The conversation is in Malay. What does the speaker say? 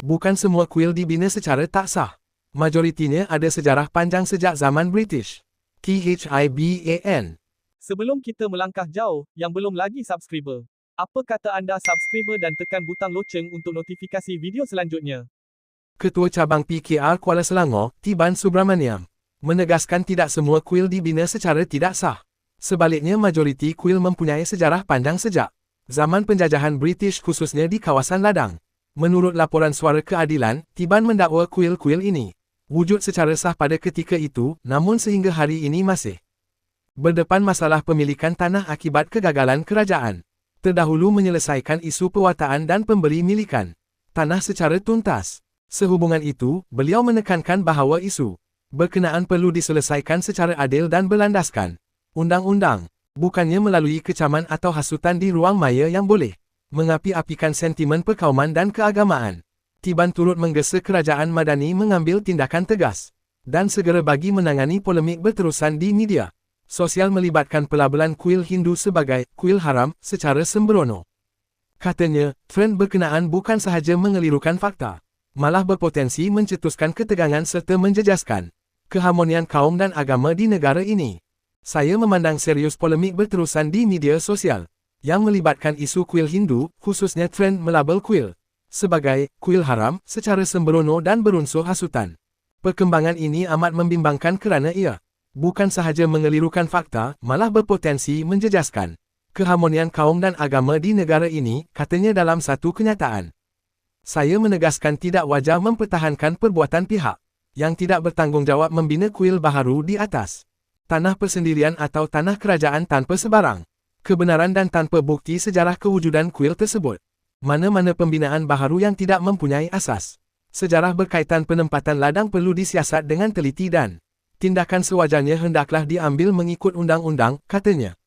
Bukan semua kuil dibina secara tak sah. Majoritinya ada sejarah panjang sejak zaman British. THIBAN. Sebelum kita melangkah jauh, yang belum lagi subscriber, apa kata anda subscriber dan tekan butang loceng untuk notifikasi video selanjutnya? Ketua Cabang PKR Kuala Selangor, Tiban Subramaniam, menegaskan tidak semua kuil dibina secara tidak sah. Sebaliknya majoriti kuil mempunyai sejarah panjang sejak zaman penjajahan British khususnya di kawasan ladang. Menurut laporan Suara Keadilan, Tiban mendakwa kuil-kuil ini wujud secara sah pada ketika itu, namun sehingga hari ini masih berdepan masalah pemilikan tanah akibat kegagalan kerajaan. Terdahulu menyelesaikan isu pewataan dan pemberi milikan tanah secara tuntas. Sehubungan itu, beliau menekankan bahawa isu berkenaan perlu diselesaikan secara adil dan berlandaskan undang-undang, bukannya melalui kecaman atau hasutan di ruang maya yang boleh mengapi-apikan sentimen perkauman dan keagamaan. Tiban turut menggesa kerajaan Madani mengambil tindakan tegas dan segera bagi menangani polemik berterusan di media sosial melibatkan pelabelan kuil Hindu sebagai kuil haram secara sembrono. Katanya, trend berkenaan bukan sahaja mengelirukan fakta, malah berpotensi mencetuskan ketegangan serta menjejaskan keharmonian kaum dan agama di negara ini. Saya memandang serius polemik berterusan di media sosial yang melibatkan isu kuil Hindu, khususnya trend melabel kuil sebagai kuil haram secara sembrono dan berunsur hasutan. Perkembangan ini amat membimbangkan kerana ia bukan sahaja mengelirukan fakta, malah berpotensi menjejaskan keharmonian kaum dan agama di negara ini, katanya dalam satu kenyataan. Saya menegaskan tidak wajar mempertahankan perbuatan pihak yang tidak bertanggungjawab membina kuil baharu di atas tanah persendirian atau tanah kerajaan tanpa sebarang kebenaran dan tanpa bukti sejarah kewujudan kuil tersebut. Mana-mana pembinaan baharu yang tidak mempunyai asas sejarah berkaitan penempatan ladang perlu disiasat dengan teliti dan tindakan sewajarnya hendaklah diambil mengikut undang-undang, katanya.